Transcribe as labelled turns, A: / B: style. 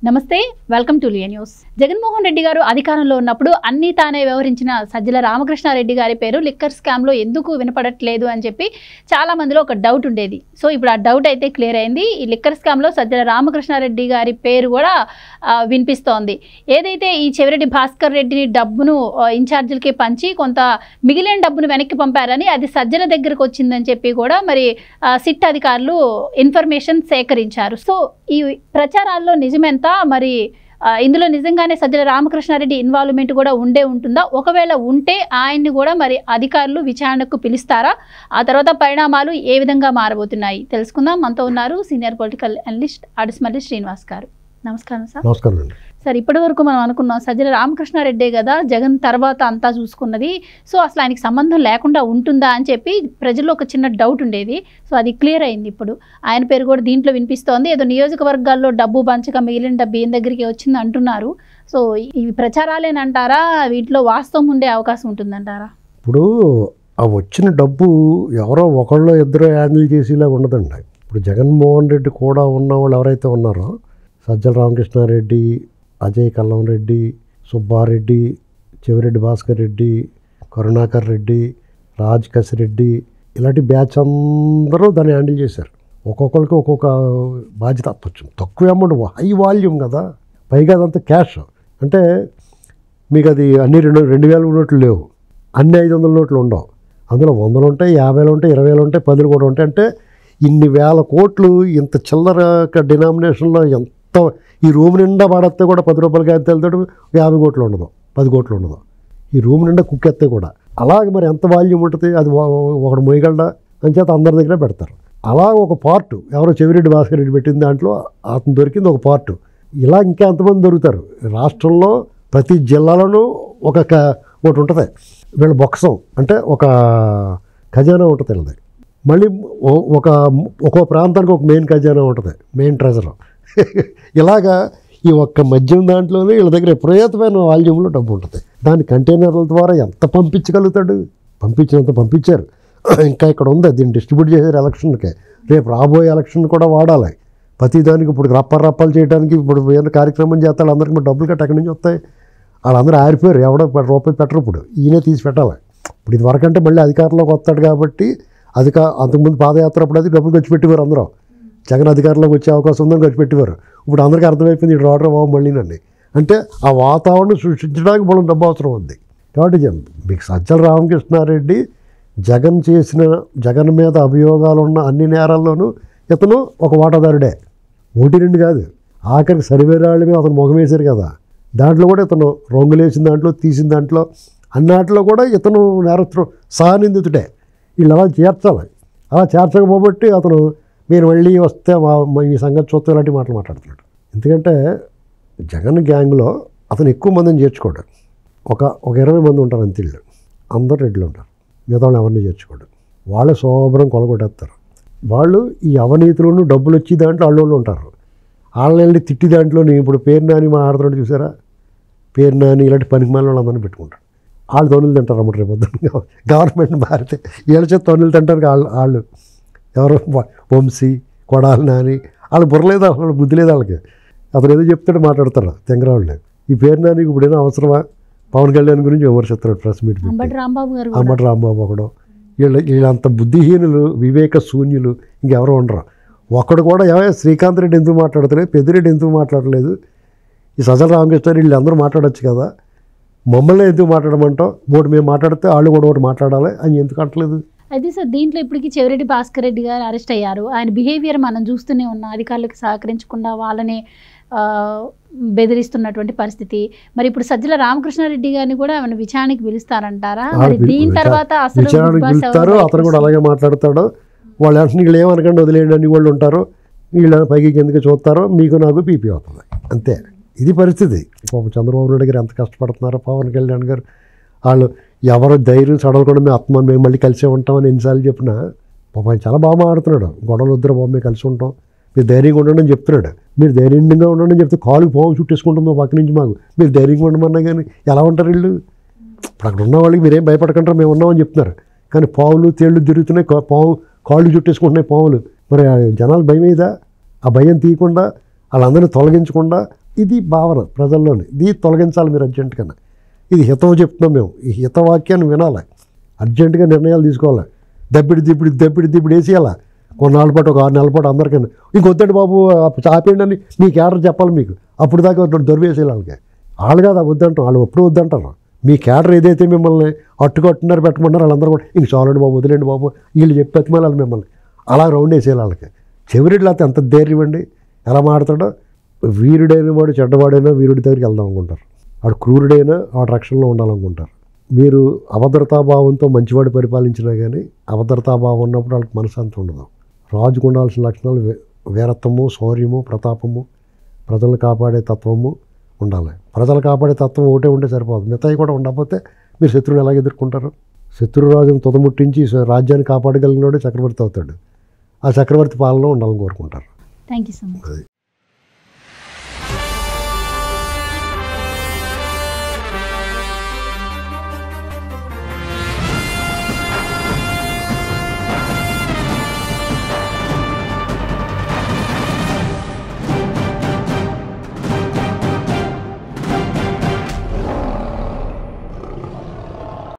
A: నమస్తే, welcome to Leo news. Jaganmohan Reddy గారు అధికారంలో ఉన్నప్పుడు అన్ని తానే వ్యవహరించిన సజ్జల రామకృష్ణారెడ్డి గారి పేరు లిక్కర్ స్కామ్ లో ఎందుకు వినపడట్లేదు అని చెప్పి చాలా మందిలో ఒక డౌట్ ఉండేది. సో ఇప్పుడు ఆ డౌట్ అయితే క్లియర్ అయింది. ఈ లిక్కర్ స్కామ్ లో సజ్జల రామకృష్ణారెడ్డి గారి పేరు కూడా వినిపిస్తోంది. ఏదైతే ఈ చెవిరెడ్డి భాస్కర్ రెడ్డిని డబ్బును ఇన్ఛార్జీలకి పంచి కొంత మిగిలిన డబ్బును వెనక్కి పంపారని, అది సజ్జల దగ్గరకు వచ్చిందని చెప్పి కూడా మరి సిట్ అధికారులు ఇన్ఫర్మేషన్ సేకరించారు. సో ఈ ప్రచారాల్లో నిజమెంత, మరి ఇందులో నిజంగానే సజ్జల రామకృష్ణారెడ్డి ఇన్వాల్వ్మెంట్ కూడా ఉంటుందా? ఒకవేళ ఉంటే ఆయన్ని కూడా మరి అధికారులు విచారణకు పిలుస్తారా? ఆ తర్వాత పరిణామాలు ఏ విధంగా మారబోతున్నాయి తెలుసుకుందాం. మనతో ఉన్నారు సీనియర్ పొలిటికల్ అనలిస్ట్ అడిస్మల్లి శ్రీనివాస్ గారు. నమస్కారం సార్.
B: నమస్కారం అండి.
A: సార్, ఇప్పటి వరకు మనం అనుకున్నాం సజ్జల రామకృష్ణారెడ్డే కదా జగన్ తర్వాత అంతా చూసుకున్నది, సో అసలు ఆయనకి సంబంధం లేకుండా ఉంటుందా అని చెప్పి ప్రజల్లో ఒక చిన్న డౌట్ ఉండేది. సో అది క్లియర్ అయింది. ఇప్పుడు ఆయన పేరు కూడా దీంట్లో వినిపిస్తోంది. ఏదో నియోజకవర్గాల్లో డబ్బు పంచక మిగిలిన డబ్బు ఈయన దగ్గరికి వచ్చింది అంటున్నారు. సో ఇవి ప్రచారాలేనంటారా, వీటిలో వాస్తవం ఉండే అవకాశం ఉంటుందంటారా?
B: ఇప్పుడు ఆ వచ్చిన డబ్బు ఎవరో ఒకళ్ళు ఇద్దరు హ్యాండిల్ చేసేలా ఉండదండి. ఇప్పుడు జగన్మోహన్ రెడ్డి కూడా ఉన్న వాళ్ళు ఎవరైతే ఉన్నారో, సజ్జల రామకృష్ణారెడ్డి, అజయ్ కల్లం రెడ్డి, సుబ్బారెడ్డి, చెవిరెడ్డి భాస్కర్ రెడ్డి, కరుణాకర్ రెడ్డి, రాజ్ కసిరెడ్డి, ఇలాంటి బ్యాచ్ అందరూ దాన్ని హ్యాండిల్ చేశారు. ఒక్కొక్కరికి ఒక్కొక్క బాధ్యత అప్పచ్చు. తక్కువ అమౌంట్, హై వాల్యూమ్ కదా, పైగా అదంతా క్యాష్. అంటే మీకు అది అన్ని 2000 నోట్లు లేవు, అన్ని 500 నోట్లు ఉండవు. అందులో 100 ఉంటాయి, 50 ఉంటాయి, 20 ఉంటాయి, 10 కూడా ఉంటాయి. అంటే ఇన్ని వేల కోట్లు ఇంత చిల్లర డినామినేషన్లో ఎంత ఈ రూమ్ నిండా పడేస్తే కూడా 10 రూపాయలకి వెళ్తాడు, 50 కోట్లు ఉండదు, 10 కోట్లు ఉండదు. ఈ రూమ్ నిండా కుక్కెత్తే కూడా అలాగే మరి ఎంత వాల్యూమ్ ఉంటుంది, అది ఒకడు మొయ్యగలడా అని చేత అందరి దగ్గర పెడతారు. అలా ఒక పార్టు ఎవరో చెవిరెడ్డి భాస్కర్ రెడ్డి పెట్టిన దాంట్లో అతను దొరికింది ఒక పార్టు. ఇలా ఇంకా ఎంతమంది దొరుకుతారు. రాష్ట్రంలో ప్రతి జిల్లాలోనూ ఒకటి ఉంటుంది వీళ్ళ బొక్సం, అంటే ఒక ఖజానా ఉంటుంది వీళ్ళది. మళ్ళీ ఒక్కో ప్రాంతానికి ఒక మెయిన్ ఖజానా ఉంటుంది, మెయిన్ ట్రెజర్. ఇలాగా ఈ ఒక్క మద్యం దాంట్లోనే వీళ్ళ దగ్గర విపరీతమైన వాల్యూమ్లో డబ్బు ఉంటుంది. దాని కంటైనర్ల ద్వారా ఎంత పంపించగలుగుతాడు, పంపించినంత పంపించారు. ఇంకా ఇక్కడ ఉంది, దీన్ని డిస్ట్రిబ్యూట్ చేశారు ఎలక్షన్కి. రేపు రాబోయే ఎలక్షన్ కూడా వాడాలి. ప్రతిదానికి ఇప్పుడు రప్పాలు చేయడానికి ఇప్పుడు ఏదైనా కార్యక్రమం చేస్తాడు, అందరికీ మరి డబ్బులు కట్టి ఎక్కడి నుంచి వస్తాయి? వాళ్ళందరూ ఆరిపోయారు, ఎవడో రూపాయి పెట్టరు. ఇప్పుడు ఈయనే తీసి పెట్టాలి. ఇప్పుడు ఇది వరకంటే మళ్ళీ అధికారంలోకి వస్తాడు కాబట్టి అంతకుముందు పాదయాత్ర అప్పుడు అది డబ్బులు ఖర్చు పెట్టేవారు అందరూ. జగన్ అధికారంలోకి వచ్చే అవకాశం ఉందని ఖర్చు పెట్టేవారు. ఇప్పుడు అందరికీ అర్థమైపోయింది ఇటు రావడం బాబు మళ్ళీ నన్ను. అంటే ఆ వాతావరణం సృష్టించడానికి మనం డబ్బు అవసరం ఉంది. కాబట్టి మీకు సజ్జల రామకృష్ణారెడ్డి జగన్ మీద అభియోగాలు ఉన్న అన్ని నేరాల్లోనూ ఇతను ఒక వాటాదారుడే, 1-2 కాదు. ఆఖరికి సర్వేరాళ్ళ మీద అతను మొగం వేశారు కదా, దాంట్లో కూడా ఇతను రంగులేసిన దాంట్లో, తీసిన దాంట్లో, అన్నిట్లో కూడా ఇతను నేరస్తుడు, సహనిందితుడే. వీళ్ళు అలా చేర్చాలి. అలా చేర్చకపోబట్టి అతను మీరు మళ్ళీ వస్తే ఈ సంగతి చూస్తే ఇలాంటి మాటలు మాట్లాడుతున్నాడు. ఎందుకంటే జగన్ గ్యాంగ్లో అతను ఎక్కువ మందిని చేర్చుకోడు. ఒక 20 మంది ఉంటారు అంతే. అందరూ రెడ్లు ఉంటారు, మిగతా వాళ్ళు ఎవరిని చేర్చుకోడు. వాళ్ళే శోభ్రం కొలగొట్టేస్తారు. వాళ్ళు ఈ అవినీతిలోనూ డబ్బులు వచ్చి దాంట్లో వాళ్ళు ఉంటారు. వాళ్ళని తిట్టి దాంట్లోని ఇప్పుడు పేరు నాని మాట్లాడుతున్నాడు చూసారా, పేరు నాని ఇలాంటి పనికిమాల వాళ్ళు అందరినీ పెట్టుకుంటారు. వాళ్ళు తొనులు తింటారు అన్నమాట. రేపు గవర్నమెంట్ మారితే వీళ్ళ చేత తొనులు తింటారు. వాళ్ళు ఎవరో వంశీ, కొడాలి నాని, వాళ్ళు బుర్రలేదు, వాళ్ళు బుద్ధి లేదు వాళ్ళకి. అతను ఏదో చెప్తాడు, మాట్లాడతారు తెంగరాళ్ళని. ఈ పేరు నానికి ఇప్పుడు ఏదో అవసరమా? పవన్ కళ్యాణ్ గురించి విమర్శిస్తాడు ప్రెస్ మీట్. అంబటి రాంబాబు ఒకడు. వీళ్ళంత బుద్ధిహీనులు, వివేక శూన్యులు ఇంకెవరో ఉండరు. ఒకడు కూడా శ్రీకాంత్ రెడ్డి ఎందుకు మాట్లాడతలేదు, పెద్దిరెడ్డి ఎందుకు మాట్లాడలేదు, ఈ సజ్జల రామకృష్ణ వీళ్ళు అందరూ మాట్లాడచ్చు కదా, మమ్మల్ని ఎందుకు మాట్లాడమంటావు? ఒకటి మేము మాట్లాడితే వాళ్ళు కూడా ఒకటి మాట్లాడాలి అని ఎందుకు అంటలేదు?
A: అయితే సార్, దీంట్లో ఇప్పటికీ చెవిరెడ్డి భాస్కర్ రెడ్డి గారు అరెస్ట్ అయ్యారు. ఆయన బిహేవియర్ మనం చూస్తూనే ఉన్నాం. అధికారులకు సహకరించకుండా వాళ్ళని బెదిరిస్తున్నటువంటి పరిస్థితి. మరి ఇప్పుడు సజ్జల రామకృష్ణారెడ్డి గారిని కూడా ఆయన విచారణకి పిలుస్తారంటారా? మరి దీని తర్వాత అసలు
B: అతను కూడా అలాగే మాట్లాడతాడు. వాళ్ళు అంటే వీళ్ళు ఏమనకండి వదిలేయండి అని వాళ్ళు ఉంటారు. వీళ్ళ పైకి ఎందుకు చూస్తారో మీకు నాకు పీపీ అవుతుంది అంతే. ఇది పరిస్థితి. చంద్రబాబు నాయుడు గారు ఎంత కష్టపడుతున్నారో, పవన్ కళ్యాణ్ గారు వాళ్ళు ఎవరు ధైర్యం సడలకుండా మేము మళ్ళీ కలిసే ఉంటామని ఎన్నిసార్లు చెప్పినా పాపం చాలా బాగా మాట్లాడుతున్నాడు. గొడవలు వద్దరు బాబు, మేము కలిసి ఉంటాం, మీరు ధైర్యంగా ఉండండి అని చెప్తున్నాడు. మీరు ధైర్యంగా ఉండండి అని చెప్తే కాలు పాము చుట్టేసుకుంటుందో పక్క నుంచి మాకు, మీరు ధైర్యంగా ఉండమన్నా కానీ ఎలా ఉంటారు వీళ్ళు? ఇప్పుడు అక్కడ ఉన్న వాళ్ళకి మీరేం భయపడకంటారు, మేము ఉన్నామని చెప్తున్నారు. కానీ పావులు తేళ్ళు తిరుగుతున్నాయి, కాళ్ళు చుట్టేసుకుంటున్నాయి పావులు. మరి జనాలు భయం మీద ఆ భయం తీయకుండా వాళ్ళందరినీ తొలగించకుండా ఇది భావన ప్రజల్లోని. ఇది తొలగించాలి మీరు అర్జెంటుగా. ఇది హితవు చెప్తున్నాం మేము. ఈ హితవాక్యాన్ని వినాలి, అర్జెంటుగా నిర్ణయాలు తీసుకోవాలి. దబ్బిడి వేసేయాలా కొన్నాళ్ళ పాటు, ఒక 6 నెలల పాటు అందరికన్నా. ఇంకొద్దండి బాబు ఆపేయండి అని మీ క్యాడర్ చెప్పాలి మీకు. అప్పుడు దాకా దొరివేసేయాలి వాళ్ళకి. వాళ్ళు కాదు వద్దంటారు, వాళ్ళు ఎప్పుడు వద్దంటారు. మీ క్యాడర్ ఏదైతే మిమ్మల్ని అట్టుకొట్టున్నారు పెట్టమన్నారు వాళ్ళందరూ కూడా ఇంక చాలండి బాబు వదిలేండి బాబు వీళ్ళు చెప్పి ఎత్తిమేళాలి మిమ్మల్ని. అలా రౌండ్ వేసేయాలి వాళ్ళకి. చెవిరెడ్లు అయితే ఎంత ధైర్యం అండి, ఎలా మాట్లాడతాడో. వీరుడైన వాడు చెడ్డవాడైనా వీరుడి దగ్గరికి వెళ్దాం అనుకుంటారు. వాడు క్రూరుడైనా వాడు రక్షణలో ఉండాలనుకుంటారు. మీరు అభద్రతాభావంతో మంచివాడు పరిపాలించినా కానీ అభద్రతాభావం ఉన్నప్పుడు వాళ్ళకి మనశ్శాంతి ఉండదు. రాజుకు ఉండాల్సిన లక్షణాలు వీరత్వము, శౌర్యము, ప్రతాపము, ప్రజలను కాపాడే తత్వము ఉండాలి. ప్రజలు కాపాడే తత్వం ఒకటే ఉంటే సరిపోదు, మిగతాయి కూడా ఉండకపోతే మీరు శత్రువుని ఎలాగ ఎదుర్కొంటారు? శత్రురాజును తుదముట్టించి రాజ్యాన్ని కాపాడగలిగినోడే చక్రవర్తి అవుతాడు. ఆ చక్రవర్తి పాలన ఉండాలని కోరుకుంటారు.
A: Thank you so much.